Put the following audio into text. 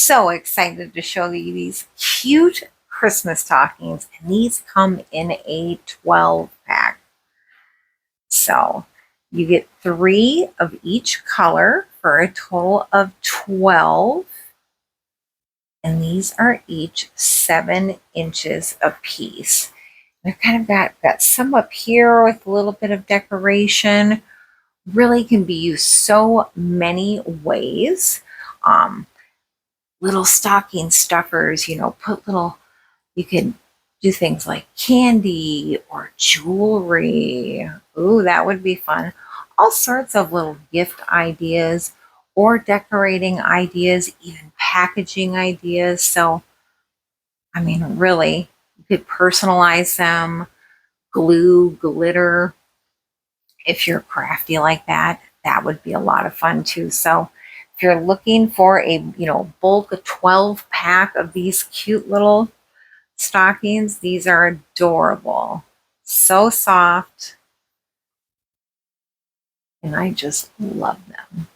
so excited to show you these cute Christmas stockings, and these come in a 12 pack. So you get 3 of each color for a total of 12. And these are each 7 inches apiece. They've kind of got some up here with a little bit of decoration. Really can be used so many ways. Little stocking stuffers, put little, you can do things like candy or jewelry. Ooh, that would be fun. All sorts of little gift ideas or decorating ideas, even packaging ideas. So, I mean, really, you could personalize them, glue, glitter. If you're crafty like that, that would be a lot of fun too. So if you're looking for a, bulk 12 pack of these cute little stockings, these are adorable. So soft. And I just love them.